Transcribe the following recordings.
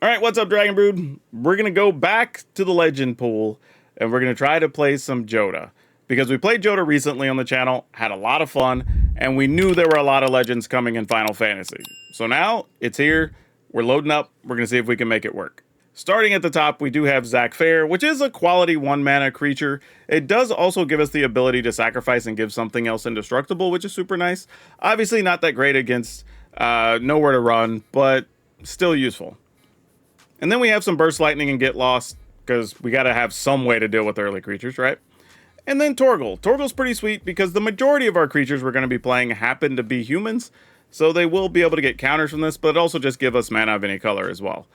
All right, what's up, Dragon Brood? We're going to go back to the Legend pool, and we're going to try to play some Jodah. Because we played Jodah recently on the channel, had a lot of fun, and we knew there were a lot of Legends coming in Final Fantasy. So now, it's here, we're loading up, we're going to see if we can make it work. Starting at the top, we do have Zac Fair, which is a quality 1-mana creature. It does also give us the ability to sacrifice and give something else indestructible, which is super nice. Obviously not that great against Nowhere to Run, but still useful. And then we have some Burst Lightning and Get Lost, because we got to have some way to deal with early creatures, right? And then Torgal. Torgal's pretty sweet because the majority of our creatures we're going to be playing happen to be humans, so they will be able to get counters from this, but it also just give us mana of any color as well.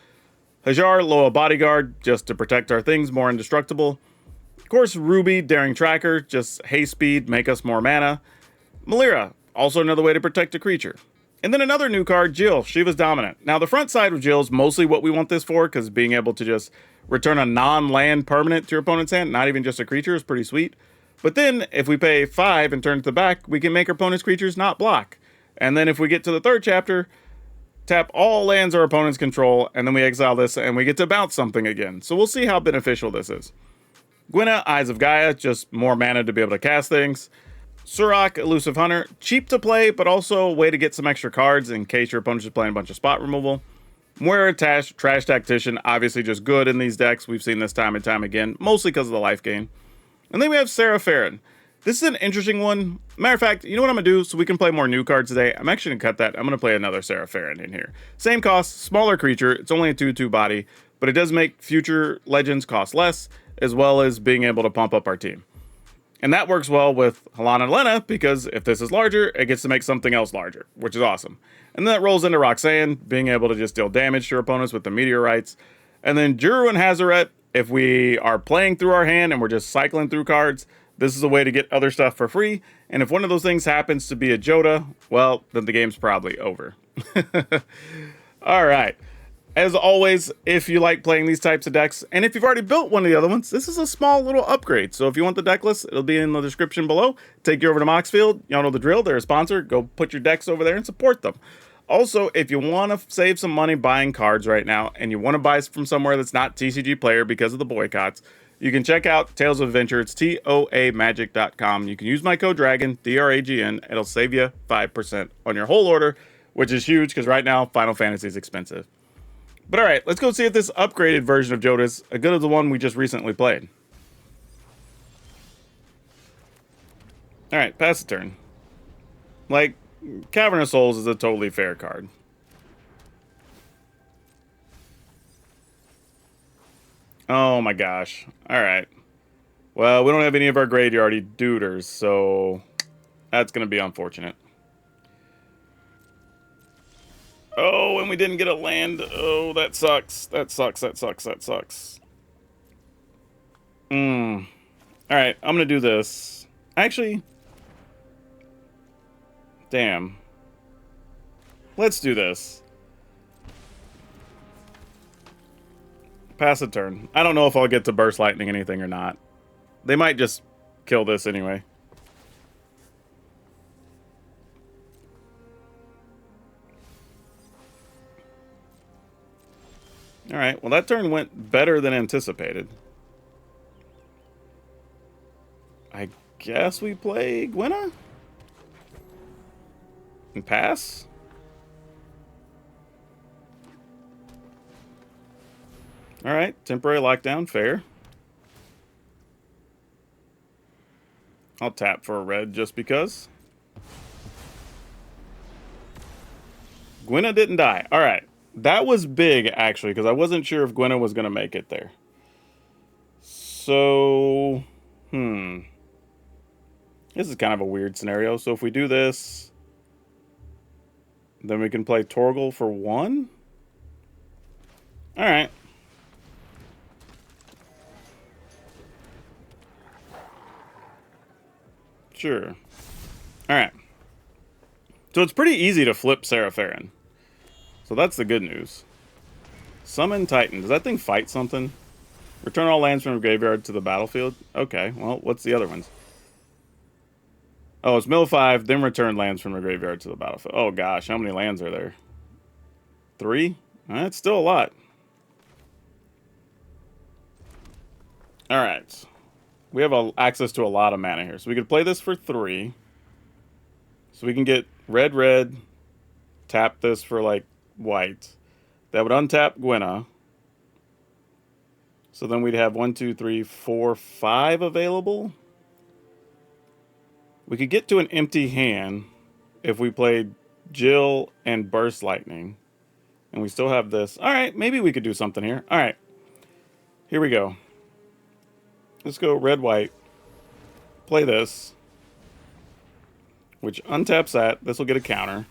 Hajar, Loa Bodyguard, just to protect our things, more indestructible. Of course, Ruby, Daring Tracker, just haste speed, make us more mana. Melira, also another way to protect a creature. And then another new card, Jill, Shiva's Dominant. Now, the front side of Jill is mostly what we want this for, because being able to just return a non-land permanent to your opponent's hand, not even just a creature, is pretty sweet. But then, if we pay 5 and turn it to the back, we can make our opponent's creatures not block. And then if we get to the third chapter, tap all lands our opponents control, and then we exile this, and we get to bounce something again. So we'll see how beneficial this is. Gwenna, Eyes of Gaia, just more mana to be able to cast things. Surak, Elusive Hunter, cheap to play, but also a way to get some extra cards in case your opponent's just playing a bunch of spot removal. Moira, Trash Tactician, obviously just good in these decks. We've seen this time and time again, mostly because of the life gain. And then we have Sarah Farron. This is an interesting one. Matter of fact, you know what I'm going to do so we can play more new cards today? I'm actually going to cut that. I'm going to play another Sarah Farron in here. Same cost, smaller creature. It's only a 2/2 body, but it does make future Legends cost less, as well as being able to pump up our team. And that works well with Halana and Lena, because if this is larger, it gets to make something else larger, which is awesome. And then that rolls into Roxanne, being able to just deal damage to your opponents with the Meteorites. And then Juru and Hazaret, if we are playing through our hand and we're just cycling through cards, this is a way to get other stuff for free. And if one of those things happens to be a Jodah, well, then the game's probably over. All right. As always, if you like playing these types of decks, and if you've already built one of the other ones, this is a small little upgrade. So if you want the deck list, it'll be in the description below. Take you over to Moxfield. Y'all know the drill. They're a sponsor. Go put your decks over there and support them. Also, if you want to save some money buying cards right now, and you want to buy from somewhere that's not TCG Player because of the boycotts, you can check out Tales of Adventure. It's TOAMagic.com. You can use my code DRAGON, DRAGN. It'll save you 5% on your whole order, which is huge because right now, Final Fantasy is expensive. But all right, let's go see if this upgraded version of Jodah is as good as the one we just recently played. All right, pass the turn. Like, Cavern of Souls is a totally fair card. Oh my gosh. All right. Well, we don't have any of our graveyardy duders, so that's going to be unfortunate. Oh, and we didn't get a land. Oh, that sucks. That sucks. That sucks. That sucks. All right, I'm going to do this. Actually, damn. Let's do this. Pass a turn. I don't know if I'll get to Burst Lightning anything or not. They might just kill this anyway. Alright, well that turn went better than anticipated. I guess we play Gwenna? And pass? Alright, temporary lockdown, fair. I'll tap for a red just because. Gwenna didn't die. Alright. That was big, actually, because I wasn't sure if Gwenna was going to make it there. So, this is kind of a weird scenario. So if we do this, then we can play Torgal for 1? Alright. Sure. Alright. So it's pretty easy to flip Sarah Farron. So that's the good news. Summon Titan. Does that thing fight something? Return all lands from the graveyard to the battlefield? Okay, well, what's the other ones? Oh, it's mill 5, then return lands from the graveyard to the battlefield. Oh gosh, how many lands are there? 3? That's still a lot. All right. We have access to a lot of mana here. So we could play this for 3. So we can get red, red, tap this for, like, white. That would untap Gwenna. So then we'd have 1, 2, 3, 4, 5 available. We could get to an empty hand if we played Jill and Burst Lightning. And we still have this. All right, maybe we could do something here. All right. Here we go. Let's go red, white. Play this. Which untaps that. This will get a counter.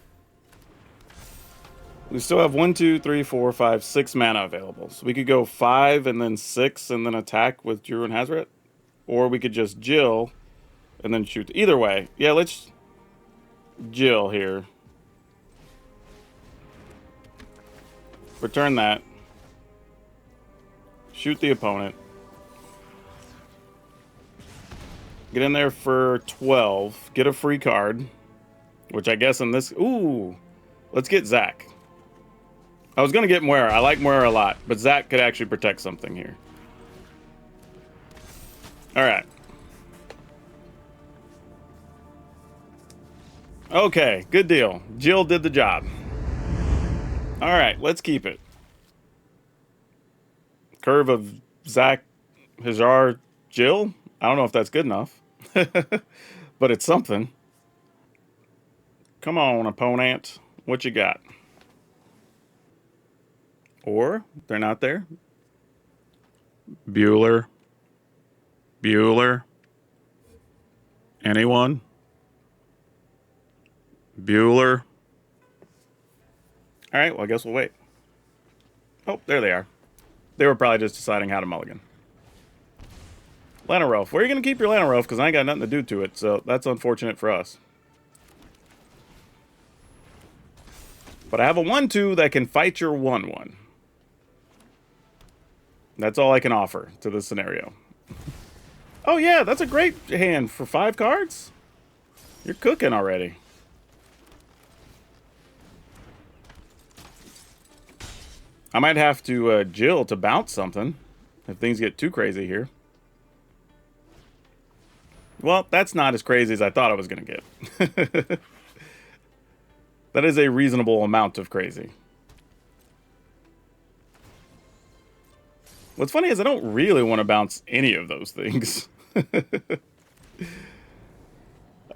We still have 1, 2, 3, 4, 5, 6 mana available. So we could go 5 and then 6 and then attack with Drew and Hazret. Or we could just Jill and then shoot. Either way. Yeah, let's Jill here. Return that. Shoot the opponent. Get in there for 12. Get a free card. Which I guess in this... Ooh. Let's get Zach. I was going to get Moira. I like Moira a lot. But Zach could actually protect something here. Alright. Okay. Good deal. Jill did the job. Alright. Let's keep it. Curve of Zach, Hajar, Jill? I don't know if that's good enough. But it's something. Come on, opponent. What you got? Or, they're not there. Bueller. Bueller. Anyone? Bueller. Alright, well, I guess we'll wait. Oh, there they are. They were probably just deciding how to mulligan. Lanarelf. Where are you going to keep your Lanarelf? Because I ain't got nothing to do to it, so that's unfortunate for us. But I have a 1-2 that can fight your 1-1. That's all I can offer to this scenario. Oh yeah, that's a great hand for 5 cards. You're cooking already. I might have to Jill to bounce something if things get too crazy here. Well, that's not as crazy as I thought I was going to get. That is a reasonable amount of crazy. What's funny is I don't really want to bounce any of those things.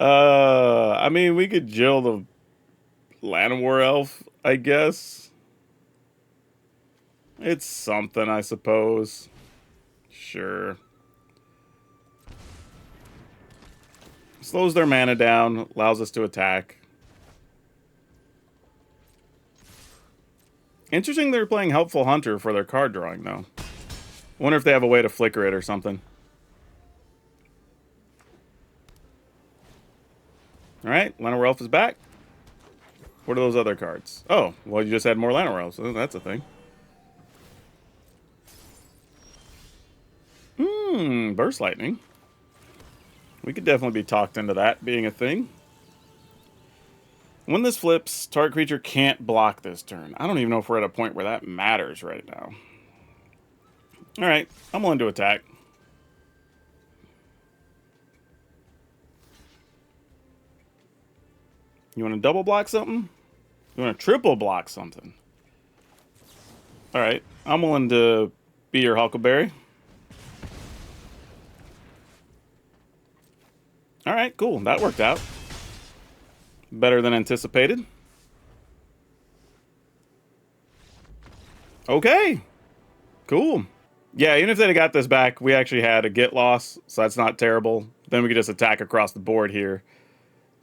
I mean, we could Jill the Llanowar Elf, I guess. It's something, I suppose. Sure. Slows their mana down, allows us to attack. Interesting they're playing Helpful Hunter for their card drawing, though. Wonder if they have a way to flicker it or something. Alright, Llanowar Elf is back. What are those other cards? Oh, well, you just had more Llanowar Elves, so that's a thing. Burst Lightning. We could definitely be talked into that being a thing. When this flips, target creature can't block this turn. I don't even know if we're at a point where that matters right now. Alright, I'm willing to attack. You want to double block something? You want to triple block something? Alright, I'm willing to be your Huckleberry. Alright, cool. That worked out. Better than anticipated. Okay. Cool. Yeah, even if they'd have got this back, we actually had a get loss, so that's not terrible. Then we could just attack across the board here.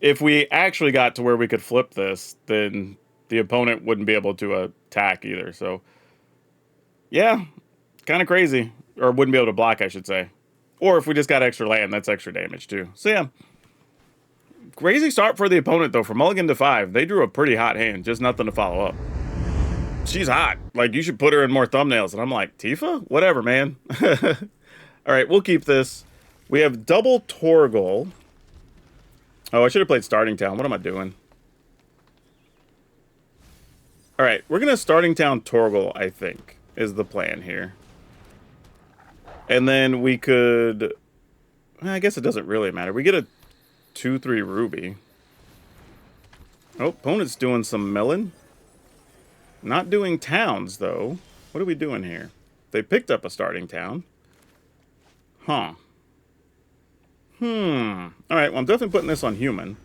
If we actually got to where we could flip this, then the opponent wouldn't be able to attack either, so... Yeah, kind of crazy. Or wouldn't be able to block, I should say. Or if we just got extra land, that's extra damage too. So yeah. Crazy start for the opponent though. For mulligan to 5, they drew a pretty hot hand. Just nothing to follow up. She's hot. Like, you should put her in more thumbnails. And I'm like, Tifa? Whatever, man. Alright, we'll keep this. We have double Torgal. Oh, I should have played Starting Town. What am I doing? Alright, we're going to Starting Town Torgal, I think, is the plan here. And then we could... I guess it doesn't really matter. We get a 2-3 Ruby. Oh, opponent's doing some milling. Not doing towns, though. What are we doing here? They picked up a starting town. Huh. Alright, well, I'm definitely putting this on human.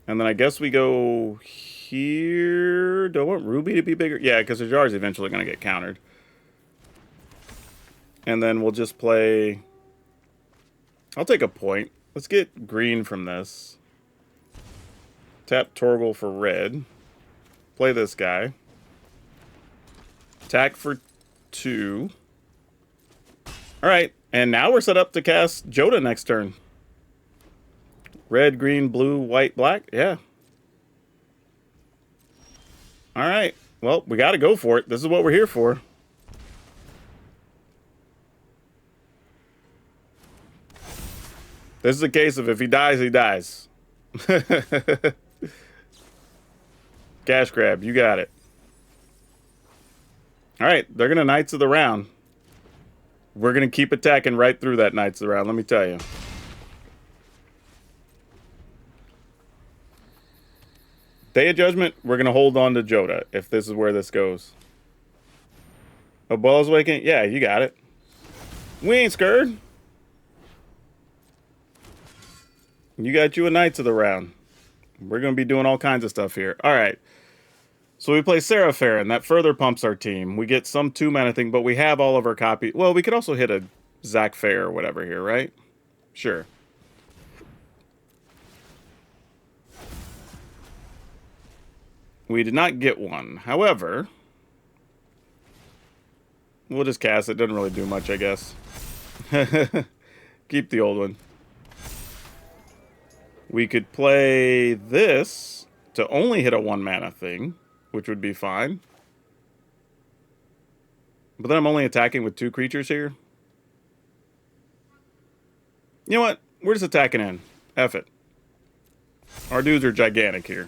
And then I guess we go here. Do I want Ruby to be bigger? Yeah, because the jar is eventually going to get countered. And then we'll just play... I'll take a point. Let's get green from this. Tap Torgal for red. Play this guy. Attack for 2. Alright, and now we're set up to cast Jodah next turn. Red, green, blue, white, black. Yeah. Alright, well, we gotta go for it. This is what we're here for. This is a case of if he dies, he dies. Cash grab, you got it. Alright, they're going to Knights of the Round. We're going to keep attacking right through that Knights of the Round, let me tell you. Day of Judgment, we're going to hold on to Jodah, if this is where this goes. Abuela's Awakening? Yeah, you got it. We ain't scared. You got you a Knights of the Round. We're going to be doing all kinds of stuff here. Alright. So we play Seraphim. That further pumps our team. We get some 2-mana thing, but we have all of our copies. Well, we could also hit a Zac Fair or whatever here, right? Sure. We did not get one. However, we'll just cast it. Doesn't really do much, I guess. Keep the old one. We could play this to only hit a 1-mana thing, which would be fine. But then I'm only attacking with 2 creatures here. You know what? We're just attacking in. F it. Our dudes are gigantic here.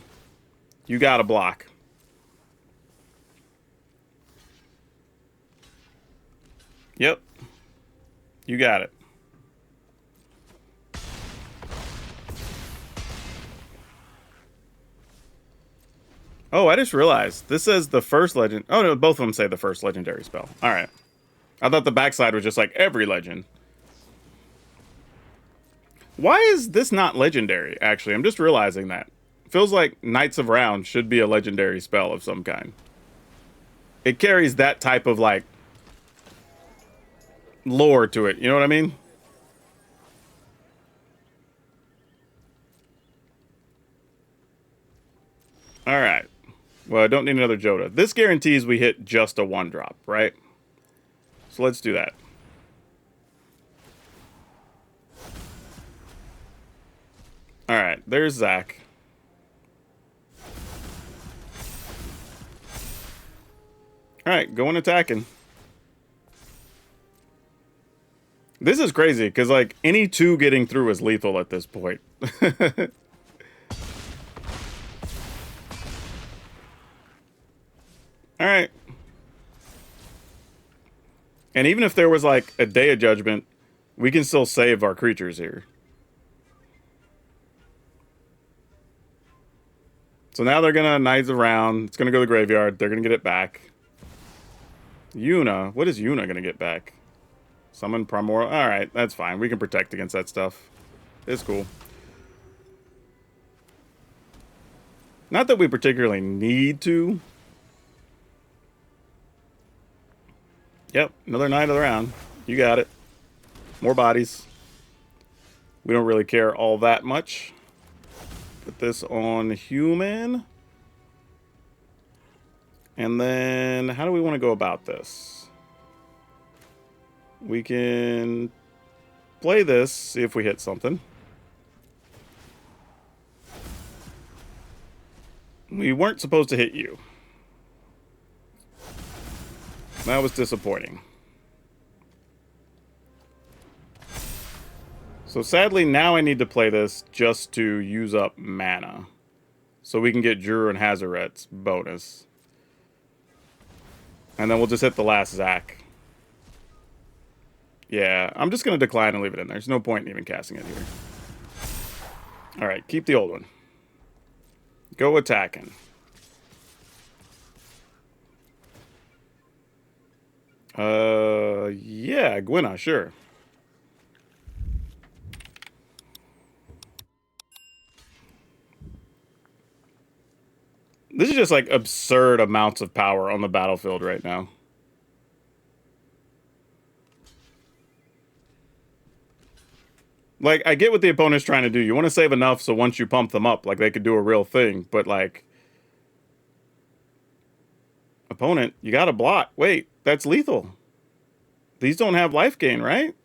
You gotta block. Yep. You got it. Oh, I just realized. This says the first legend. Oh, no, both of them say the first legendary spell. Alright. I thought the backside was just like every legend. Why is this not legendary, actually? I'm just realizing that. Feels like Knights of Round should be a legendary spell of some kind. It carries that type of, like, lore to it. You know what I mean? Alright. Well, I don't need another Jodah. This guarantees we hit just a 1-drop, right? So let's do that. Alright, there's Zac. Alright, going attacking. This is crazy, because, like, any 2 getting through is lethal at this point. Alright. And even if there was, like, a Day of Judgment, we can still save our creatures here. So now they're gonna Knights around. It's gonna go to the graveyard. They're gonna get it back. Yuna. What is Yuna gonna get back? Summon Primordial. Alright, that's fine. We can protect against that stuff. It's cool. Not that we particularly need to. Yep, another Knight of the Round. You got it. More bodies. We don't really care all that much. Put this on human. And then, how do we want to go about this? We can play this, see if we hit something. We weren't supposed to hit you. That was disappointing. So sadly, now I need to play this just to use up mana. So we can get Juru and Hazaret's bonus. And then we'll just hit the last Zac. Yeah, I'm just going to decline and leave it in. There's no point in even casting it here. All right, keep the old one. Go attacking. Yeah, Gwynna, sure. This is just like absurd amounts of power on the battlefield right now. Like, I get what the opponent's trying to do. You want to save enough so once you pump them up, like, they could do a real thing. But, like, opponent, you got to block. Wait, that's lethal. These don't have life gain, right?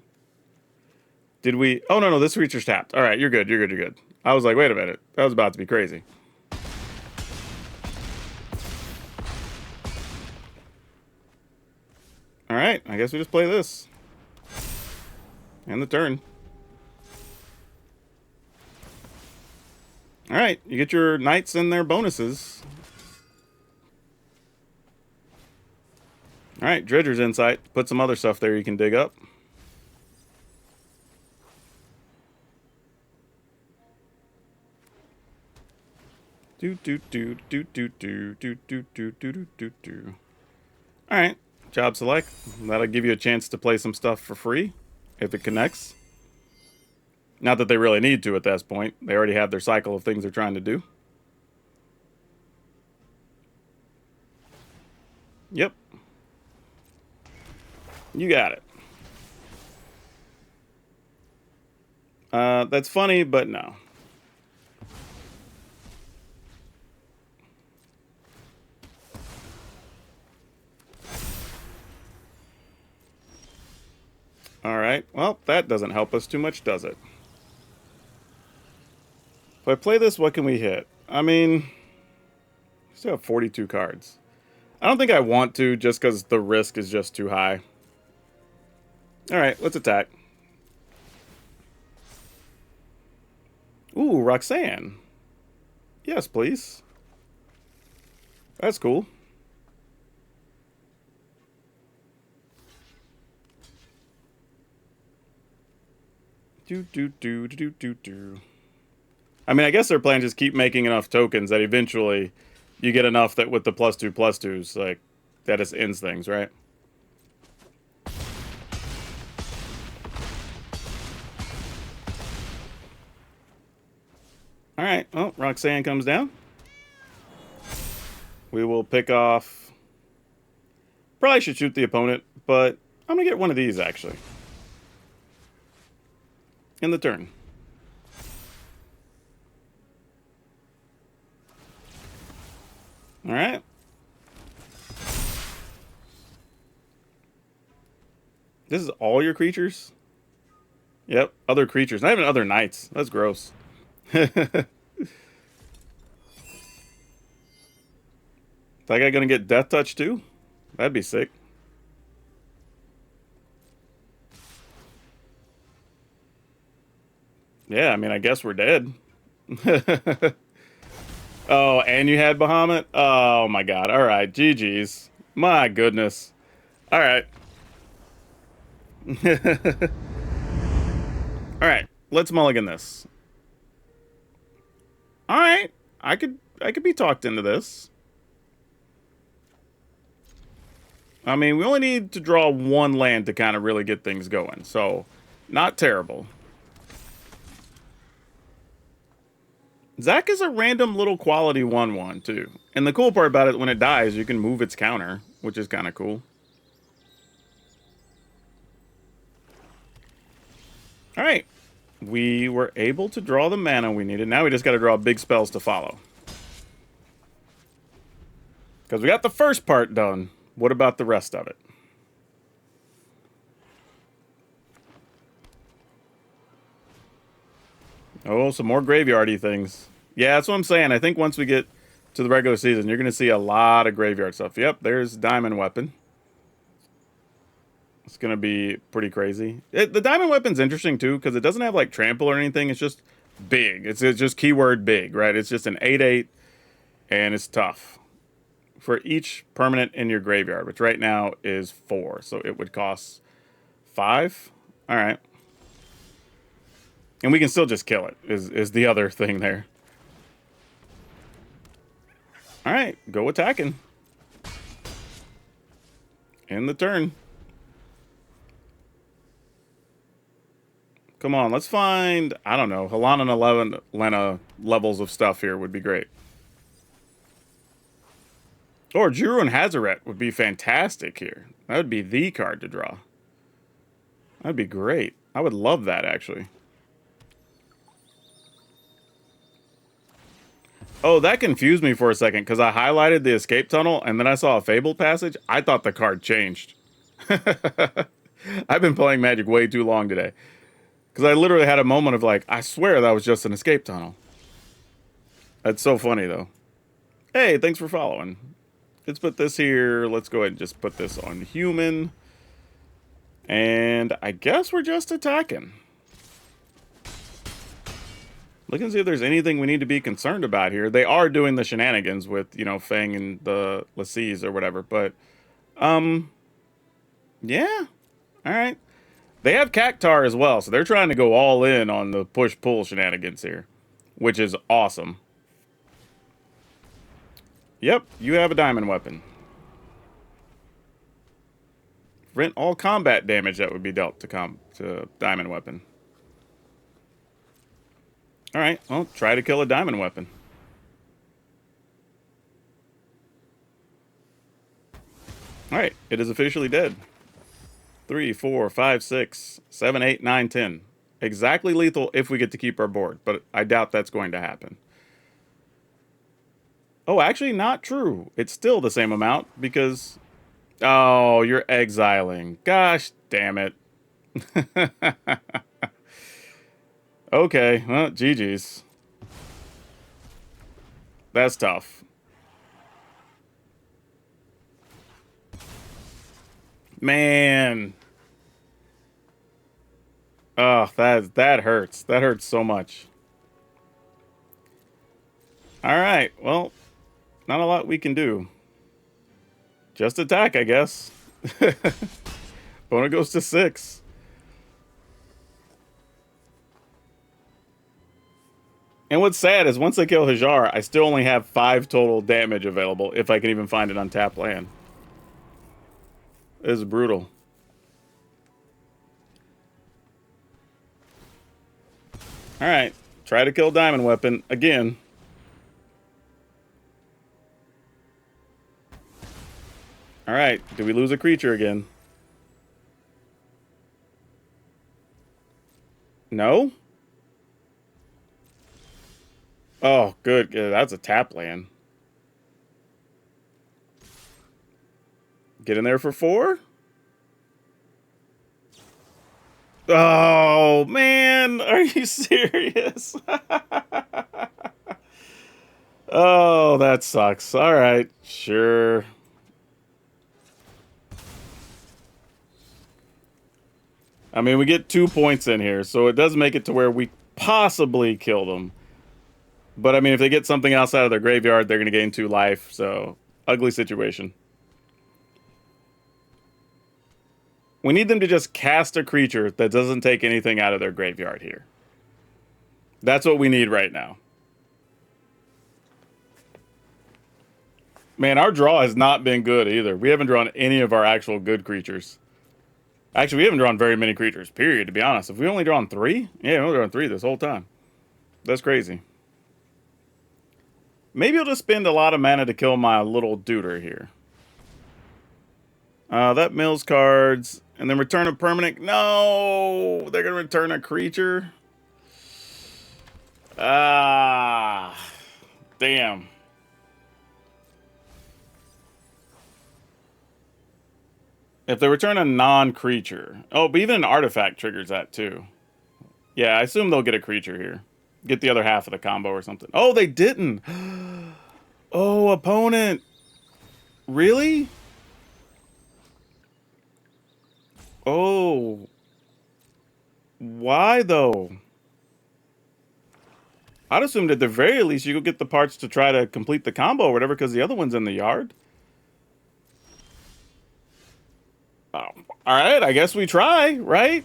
Did we? Oh, no, this creature's tapped. All right, you're good, you're good, you're good. I was like, wait a minute. That was about to be crazy. All right, I guess we just play this. And the turn. All right, you get your knights and their bonuses. All right, Dredger's Insight. Put some other stuff there you can dig up. Do do do do do do do do do do do do. All right, job select. That'll give you a chance to play some stuff for free if it connects. Not that they really need to at this point. They already have their cycle of things they're trying to do. Yep. You got it. That's funny, but no. All right. Well, that doesn't help us too much, does it? If I play this, what can we hit? I mean, we still have 42 cards. I don't think I want to, just because the risk is just too high. All right, let's attack. Ooh, Roxanne. Yes, please. That's cool. Do do do do do do. I mean, I guess their plan is just keep making enough tokens that eventually you get enough that with the +2/+2s, like, that just ends things, right? All right. Well, Roxanne comes down. We will pick off. Probably should shoot the opponent, but I'm gonna get one of these actually. In the turn. All right. This is all your creatures? Yep, other creatures. Not even other knights. That's gross. That guy gonna get Death Touch too? That'd be sick. Yeah, I mean, I guess we're dead. Oh, and you had Bahamut? Oh my god. All right, GG's. My goodness. All right. All right, let's mulligan this. All right, I could be talked into this. I mean, we only need to draw one land to kind of really get things going, so not terrible. Zach is a random little quality 1/1 too, and the cool part about it, when it dies, you can move its counter, which is kind of cool. All right, we were able to draw the mana we needed. Now we just got to draw big spells to follow. Because we got the first part done. What about the rest of it? Oh, some more graveyardy things. Yeah, that's what I'm saying. I think once we get to the regular season, you're going to see a lot of graveyard stuff. Yep, there's Diamond Weapon. It's going to be pretty crazy. The Diamond Weapon's interesting, too, because it doesn't have, like, trample or anything. It's just big. It's just keyword big, right? It's just an 8/8, and it's tough. For each permanent in your graveyard, which right now is 4. So it would cost 5. All right. And we can still just kill it, is the other thing there. All right, go attacking. End the turn. Come on, let's find, I don't know, Halan and 11 Lena levels of stuff here would be great. Or Juru and Hazaret would be fantastic here. That would be the card to draw. That'd be great. I would love that, actually. Oh, that confused me for a second, because I highlighted the escape tunnel, and then I saw a Fabled Passage. I thought the card changed. I've been playing Magic way too long today. Because I literally had a moment of like, I swear that was just an escape tunnel. That's so funny, though. Hey, thanks for following. Let's put this here. Let's go ahead and just put this on human. And I guess we're just attacking. Look and see if there's anything we need to be concerned about here. They are doing the shenanigans with, you know, Fang and the Lassies or whatever. But, yeah. All right. They have Cactar as well, so they're trying to go all in on the push-pull shenanigans here, which is awesome. Yep, you have a diamond weapon. Prevent all combat damage that would be dealt to diamond weapon. All right, well, try to kill a diamond weapon. All right, it is officially dead. 3, 4, 5, 6, 7, 8, 9, 10. Exactly lethal if we get to keep our board, but I doubt that's going to happen. Oh, actually not true. It's still the same amount because... Oh, you're exiling. Gosh damn it. Okay, well, GG's. That's tough. Man. Oh, that hurts. That hurts so much. All right, well, not a lot we can do. Just attack, I guess. Opponent goes to 6. And what's sad is once I kill Hajar, I still only have 5 total damage available if I can even find an untapped land. It is brutal. Alright, try to kill Diamond Weapon again. Alright, do we lose a creature again? No? Oh, good. Yeah, that's a tap land. Get in there for 4? Oh, man. Are you serious? Oh, that sucks. All right. Sure. I mean, we get 2 points in here, so it does make it to where we possibly kill them. But, I mean, if they get something else out of their graveyard, they're going to gain 2 life, so ugly situation. We need them to just cast a creature that doesn't take anything out of their graveyard here. That's what we need right now. Man, our draw has not been good either. We haven't drawn any of our actual good creatures. Actually, we haven't drawn very many creatures, period, to be honest. Have we only drawn 3? Yeah, we've only drawn 3 this whole time. That's crazy. Maybe I'll just spend a lot of mana to kill my little duder here. That mills cards. And then return a permanent. No! They're going to return a creature. Ah. Damn. If they return a non-creature. Oh, but even an artifact triggers that too. Yeah, I assume they'll get a creature here. Get the other half of the combo or something. Oh, they didn't. Oh, opponent. Really? Oh. Why, though? I'd assume at the very least you go get the parts to try to complete the combo or whatever, because the other one's in the yard. Oh. Alright, I guess we try, right?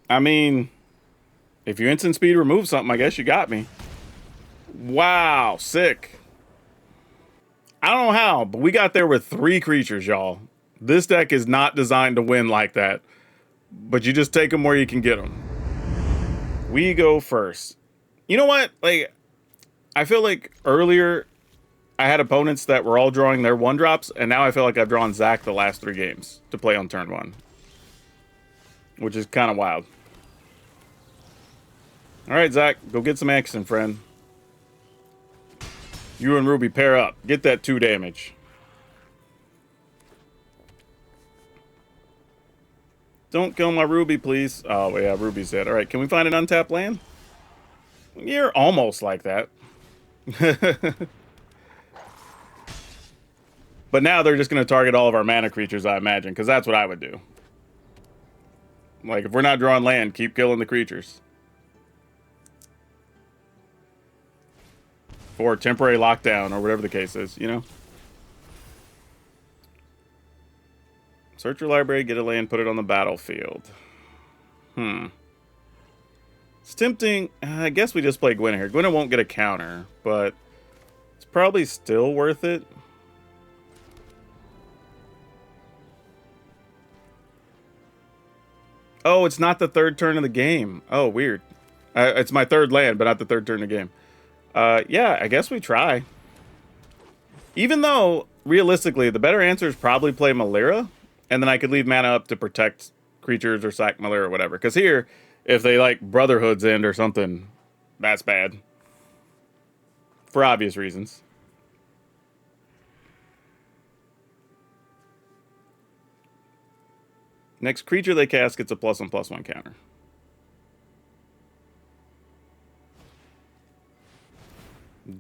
I mean, if you instant speed remove something, I guess you got me. Wow, sick. I don't know how, but we got there with 3 creatures, y'all. This deck is not designed to win like that. But you just take them where you can get them. We go first. You know what? Like, I feel like earlier I had opponents that were all drawing their 1-drops, and now I feel like I've drawn Zach the last 3 games to play on turn 1. Which is kind of wild. Alright, Zach, go get some action, friend. You and Ruby pair up. Get that 2 damage. Don't kill my Ruby, please. Oh, yeah, Ruby's dead. Alright, can we find an untapped land? You're almost like that. But now they're just going to target all of our mana creatures, I imagine, because that's what I would do. Like, if we're not drawing land, keep killing the creatures. For temporary lockdown, or whatever the case is, you know? Search your library, get a land, put it on the battlefield. It's tempting. I guess we just play Gwenna here. Gwenna won't get a counter, but it's probably still worth it. Oh, it's not the 3rd turn of the game. Oh, weird. It's my 3rd land, but not the 3rd turn of the game. Yeah, I guess we try. Even though, realistically, the better answer is probably play Malira, and then I could leave mana up to protect creatures or sack Malira or whatever. Because here, if they, like, Brotherhood's End or something, that's bad. For obvious reasons. Next creature they cast gets a +1/+1 counter.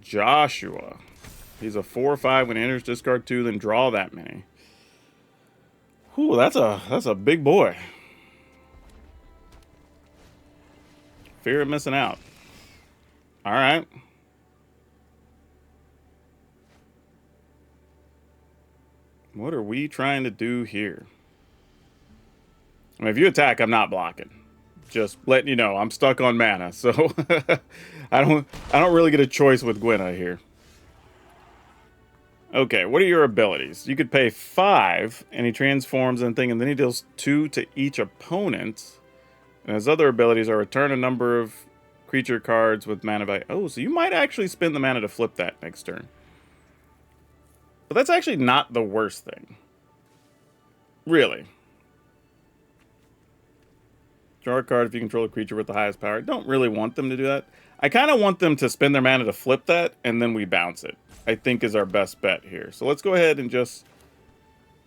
Joshua. He's a 4/5 when he enters, discard 2, then draw that many. Ooh, that's a big boy. Fear of missing out. All right. What are we trying to do here? I mean, if you attack, I'm not blocking. Just letting you know, I'm stuck on mana, so I don't really get a choice with Gwenna here. Okay, what are your abilities? You could pay 5, and he transforms and thing, and then he deals 2 to each opponent. And his other abilities are return a number of creature cards with mana value. Oh, so you might actually spend the mana to flip that next turn. But that's actually not the worst thing. Really. Draw a card if you control a creature with the highest power. I don't really want them to do that. I kind of want them to spend their mana to flip that, and then we bounce it. I think is our best bet here. So let's go ahead and just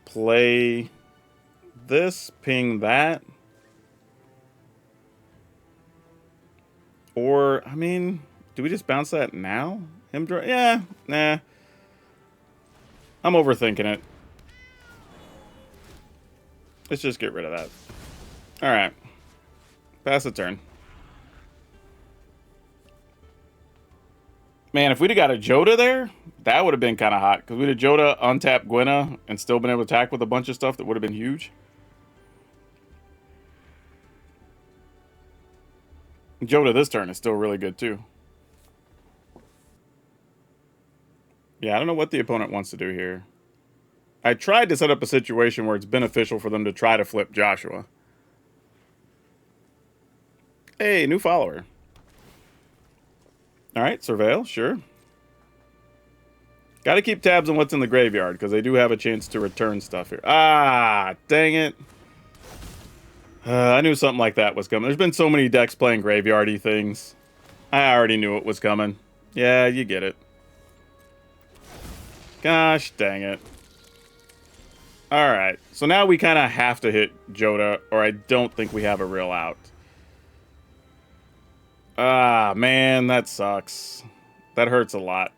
play this, ping that. Or, I mean, do we just bounce that now? Him draw? Yeah, nah. I'm overthinking it. Let's just get rid of that. Alright. Pass the turn. Man, if we'd have got a Jodah there, that would have been kind of hot. Because we'd have Jodah, untapped Gwenna, and still been able to attack with a bunch of stuff that would have been huge. Jodah this turn is still really good, too. Yeah, I don't know what the opponent wants to do here. I tried to set up a situation where it's beneficial for them to try to flip Joshua. Hey, new follower. Alright, surveil, sure. Gotta keep tabs on what's in the graveyard, because they do have a chance to return stuff here. Ah, dang it. I knew something like that was coming. There's been so many decks playing graveyardy things. I already knew it was coming. Yeah, you get it. Gosh dang it. Alright, so now we kind of have to hit Jodah, or I don't think we have a real out. Ah, man, that sucks. That hurts a lot.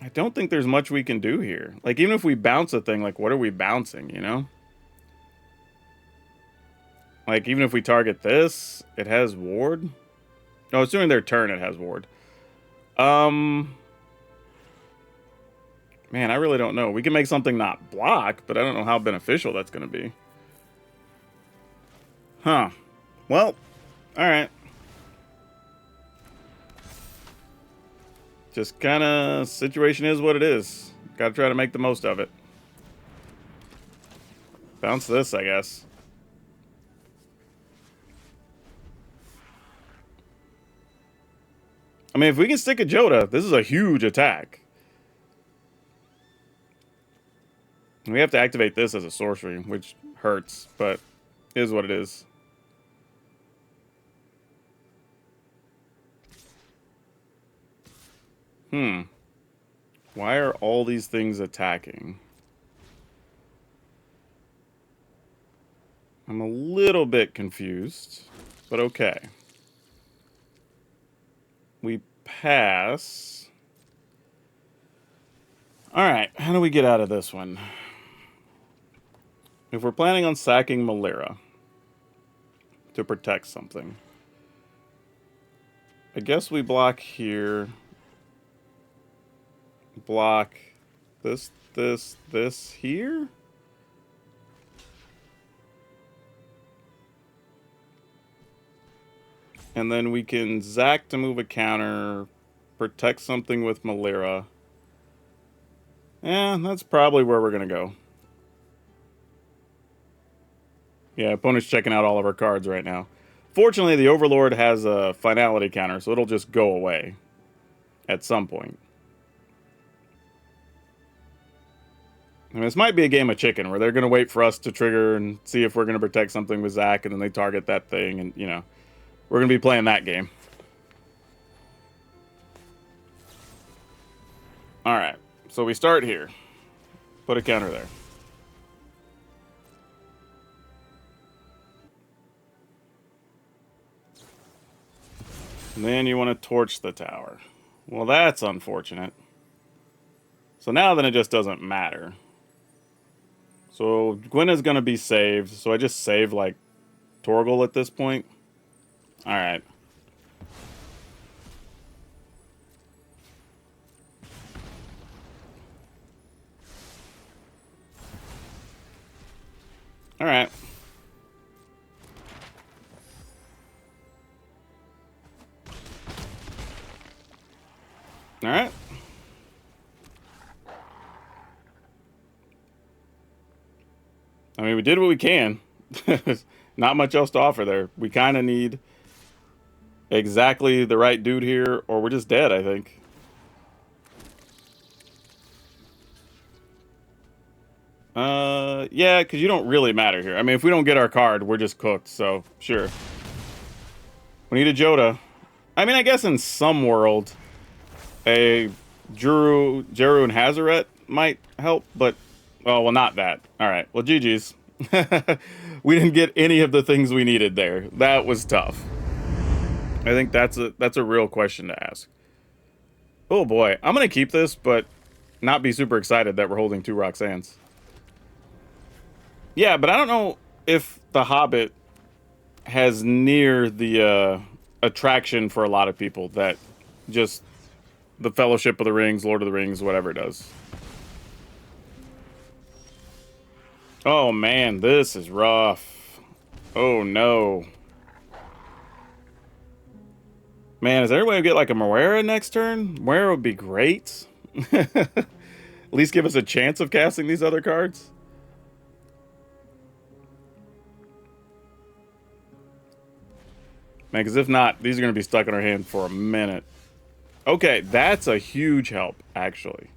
I don't think there's much we can do here. Like, even if we bounce a thing, like, what are we bouncing, you know? Like, even if we target this, it has ward. No, it's during their turn it has ward. Man, I really don't know. We can make something not block, but I don't know how beneficial that's going to be. Huh. Well, alright. Just kind of situation is what it is. Gotta try to make the most of it. Bounce this, I guess. I mean, if we can stick a Jodah, this is a huge attack. We have to activate this as a sorcery, which hurts, but is what it is. Why are all these things attacking? I'm a little bit confused, but okay. We pass. Alright, how do we get out of this one? If we're planning on sacking Malira to protect something, I guess we block here. Block this here? And then we can Zack to move a counter, protect something with Malira. Yeah, that's probably where we're going to go. Yeah, opponent's checking out all of our cards right now. Fortunately, the Overlord has a finality counter, so it'll just go away at some point. I mean, this might be a game of chicken, where they're going to wait for us to trigger and see if we're going to protect something with Zack, and then they target that thing, and, you know, we're going to be playing that game. Alright, so we start here. Put a counter there. And then you want to torch the tower. Well, that's unfortunate. So now then it just doesn't matter. So Gwyn is going to be saved. So I just save, like, Torgal at this point. Alright. Alright. Alright. I mean, we did what we can. Not much else to offer there. We kind of need exactly the right dude here, or we're just dead, I think. Yeah, because you don't really matter here. I mean, if we don't get our card, we're just cooked, so sure. We need a Jodah. I mean, I guess in some world, a Jeru and Hazaret might help, but, oh, well, not that. All right, well, GG's. We didn't get any of the things we needed there. That was tough. I think that's a real question to ask. Oh boy, I'm gonna keep this, but not be super excited that we're holding 2 Roxannes. Yeah, but I don't know if the Hobbit has near the attraction for a lot of people that just the Fellowship of the Rings, Lord of the Rings, whatever it does. Oh man, this is rough. Oh no. Man, is there a way to get like a Moira next turn? Moira would be great. At least give us a chance of casting these other cards. Man, because if not, these are going to be stuck in our hand for a minute. Okay, that's a huge help, actually.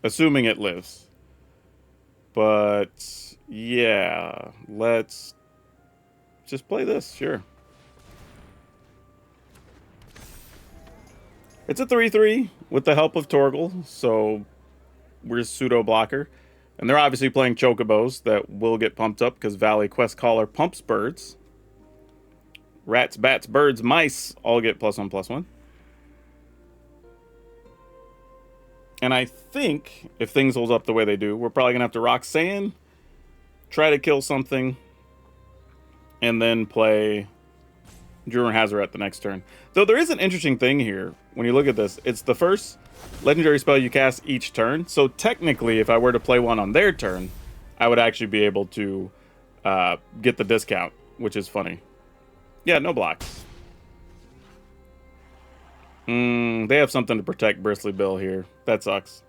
Assuming it lives. But, yeah, let's just play this, sure. It's a 3/3 with the help of Torgal, so we're pseudo blocker. And they're obviously playing Chocobos that will get pumped up because Valley Quest Caller pumps birds. Rats, bats, birds, mice all get +1/+1. And I think if things hold up the way they do, we're probably going to have to Roxanne, try to kill something, and then play Jeru and Hazaret the next turn. Though there is an interesting thing here when you look at this. It's the first legendary spell you cast each turn. So technically, if I were to play one on their turn, I would actually be able to get the discount which is funny. Yeah, no blocks. They have something to protect Bristly Bill here. That sucks.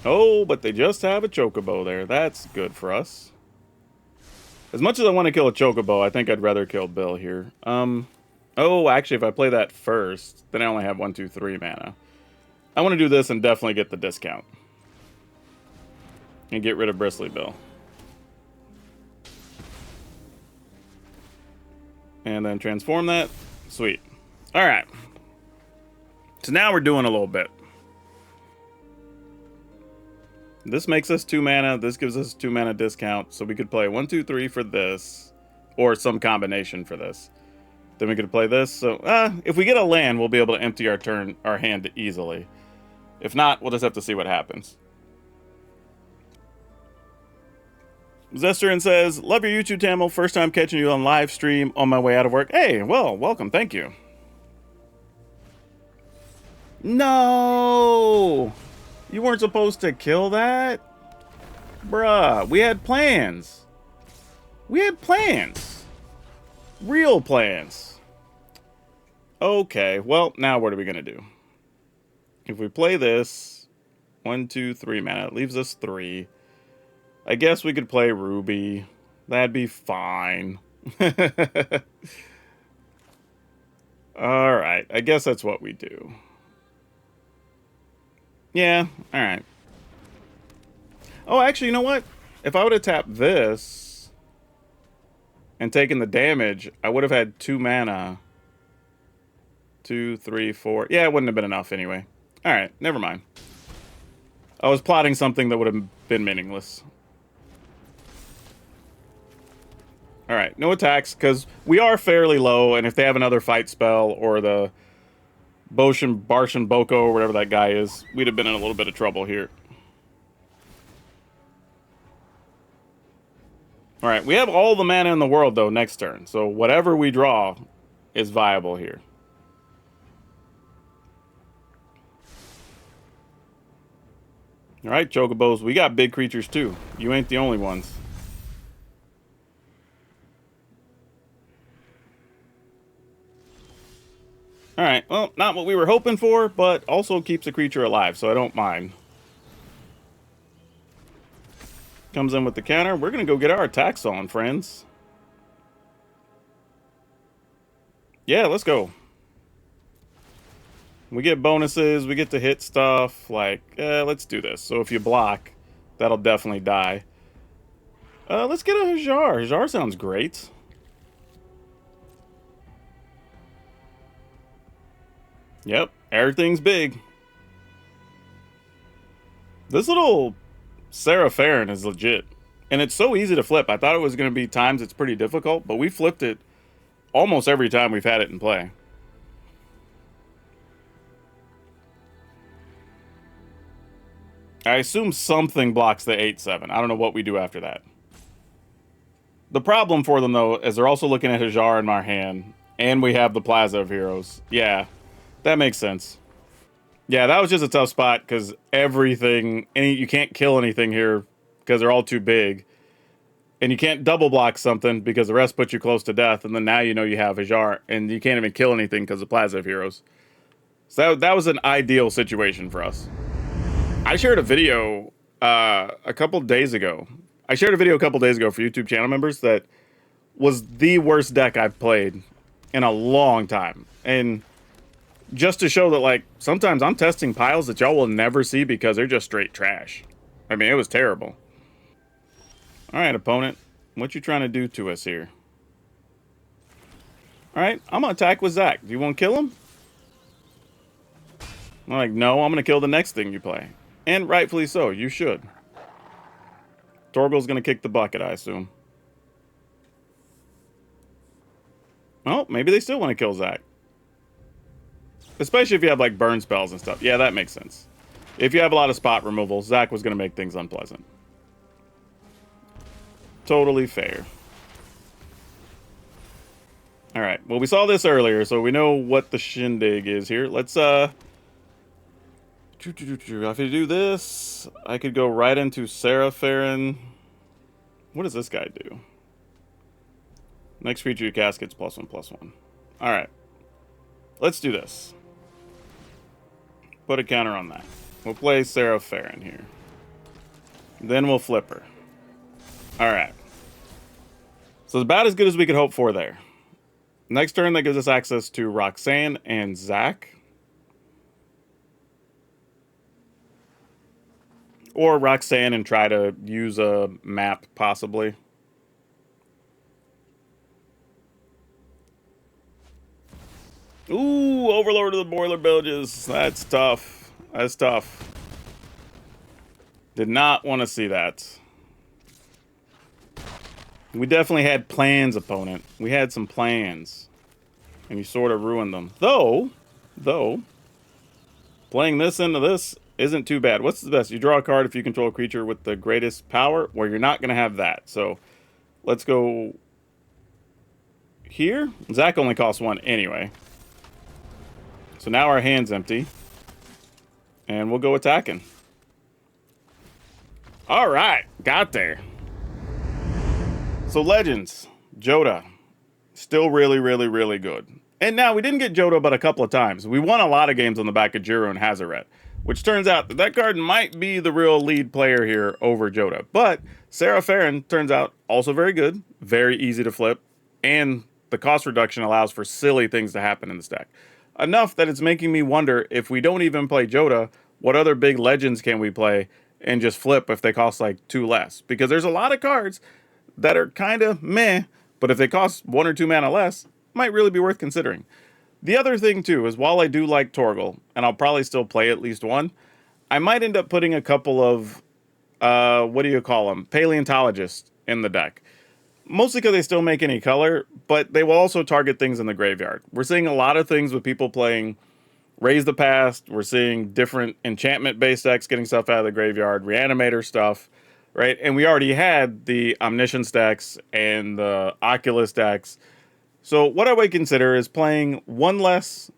Oh, but they just have a Chocobo there. That's good for us. As much as I want to kill a Chocobo, I think I'd rather kill Bill here. Oh, actually, if I play that first, then I only have 1, 2, 3 mana. I want to do this and definitely get the discount. And get rid of Bristly Bill. And then transform that. Sweet. Alright. So now we're doing a little bit. This makes us 2 mana. This gives us 2 mana discount. So we could play 1, 2, 3 for this. Or some combination for this. Then we could play this. So if we get a land, we'll be able to empty our hand easily. If not, we'll just have to see what happens. Zesterin says, love your YouTube, Tamil. First time catching you on live stream on my way out of work. Hey, well, welcome. Thank you. No! You weren't supposed to kill that? Bruh, we had plans. We had plans. Real plans. Okay, well, now what are we going to do? If we play this, 1, 2, 3 mana, it leaves us 3. I guess we could play Ruby. That'd be fine. Alright, I guess that's what we do. Yeah, alright. Oh, actually, you know what? If I would have tapped this and taken the damage, I would have had 2 mana. 2, 3, 4. Yeah, it wouldn't have been enough anyway. Alright, never mind. I was plotting something that would have been meaningless. Alright, no attacks, because we are fairly low, and if they have another fight spell, or the Barshan Boko, or whatever that guy is, we'd have been in a little bit of trouble here. Alright, we have all the mana in the world, though, next turn, so whatever we draw is viable here. Alright, Chocobos, we got big creatures, too. You ain't the only ones. Alright, well, not what we were hoping for, but also keeps a creature alive, so I don't mind. Comes in with the counter. We're going to go get our attacks on, friends. Yeah, let's go. We get bonuses, we get to hit stuff, like, let's do this. So if you block, that'll definitely die. Let's get a Hajar. Hajar sounds great. Yep, everything's big. This little Sarah Farron is legit. And it's so easy to flip. I thought it was going to be times it's pretty difficult, but we flipped it almost every time we've had it in play. I assume something blocks the 8-7. I don't know what we do after that. The problem for them, though, is they're also looking at Hajar in our hand, and we have the Plaza of Heroes. Yeah, that makes sense. Yeah, that was just a tough spot, because you can't kill anything here, because they're all too big. And you can't double block something, because the rest puts you close to death, and then now you know you have Hajar, and you can't even kill anything because of Plaza of Heroes. So that was an ideal situation for us. I shared a video a couple days ago. I shared a video a couple days ago for YouTube channel members that was the worst deck I've played in a long time. And just to show that, like, sometimes I'm testing piles that y'all will never see because they're just straight trash. I mean, it was terrible. Alright, opponent. What you trying to do to us here? Alright, I'm going to attack with Zach. Do you want to kill him? I'm like, no, I'm going to kill the next thing you play. And rightfully so, you should. Torgal's going to kick the bucket, I assume. Oh, maybe they still want to kill Zach. Especially if you have, like, burn spells and stuff. Yeah, that makes sense. If you have a lot of spot removal, Zach was going to make things unpleasant. Totally fair. Alright, well, we saw this earlier, so we know what the shindig is here. Let's, if I do this, I could go right into Sarah Farron. What does this guy do? Next creature you cast gets +1/+1. Alright. Let's do this. Put a counter on that. We'll play Seraph Farron here. Then we'll flip her. Alright. So it's about as good as we could hope for there. Next turn, that gives us access to Roxanne and Zach. Or Roxanne and try to use a map, possibly. Ooh, Overlord of the Boiler Bilges. That's tough. That's tough. Did not want to see that. We definitely had plans, opponent. We had some plans. And you sort of ruined them. Though, playing this into this isn't too bad. What's the best? You draw a card if you control a creature with the greatest power. Well, you're not going to have that. So, let's go here. Zach only costs 1 anyway. So now our hand's empty. And we'll go attacking. Alright, got there. So Legends, Jodah, still really, really, really good. And now, we didn't get Jodah but a couple of times. We won a lot of games on the back of Jiro and Hazaret, which turns out that that card might be the real lead player here over Jodah. But Seraph Farron turns out also very good, very easy to flip, and the cost reduction allows for silly things to happen in this deck. Enough that it's making me wonder, if we don't even play Jodah, what other big Legends can we play and just flip if they cost like 2 less? Because there's a lot of cards that are kind of meh, but if they cost 1 or 2 mana less, might really be worth considering. The other thing too is, while I do like Torgal, and I'll probably still play at least one, I might end up putting a couple of, what do you call them, paleontologists in the deck. Mostly because they still make any color, but they will also target things in the graveyard. We're seeing a lot of things with people playing Raise the Past. We're seeing different enchantment-based decks getting stuff out of the graveyard, Reanimator stuff, right? And we already had the Omniscience decks and the Oculus decks. So what I would consider is playing 1 less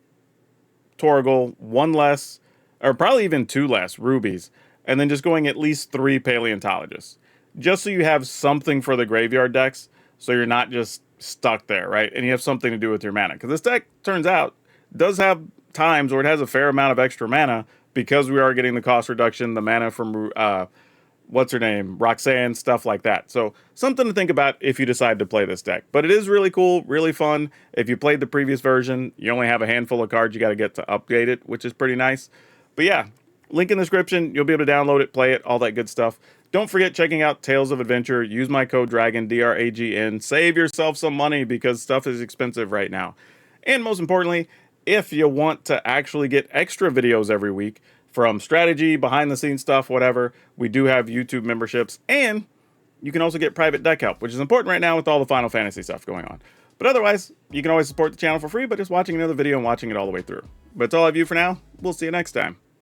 Torgal, 1 less, or probably even 2 less Rubies, and then just going at least 3 Paleontologists. Just so you have something for the graveyard decks, so you're not just stuck there, right? And you have something to do with your mana. Because this deck, turns out, does have times where it has a fair amount of extra mana, because we are getting the cost reduction, the mana from what's her name, Roxanne, stuff like that. So something to think about if you decide to play this deck. But it is really cool, really fun. If you played the previous version, you only have a handful of cards you got to get to update it, which is pretty nice. But yeah, link in the description. You'll be able to download it, play it, all that good stuff. Don't forget checking out Tales of Adventure. Use my code DRAGN, DRAGN. Save yourself some money, because stuff is expensive right now. And most importantly, if you want to actually get extra videos every week, from strategy, behind the scenes stuff, whatever, we do have YouTube memberships, and you can also get private deck help, which is important right now with all the Final Fantasy stuff going on. But otherwise, you can always support the channel for free by just watching another video and watching it all the way through. But that's all I have you for now. We'll see you next time.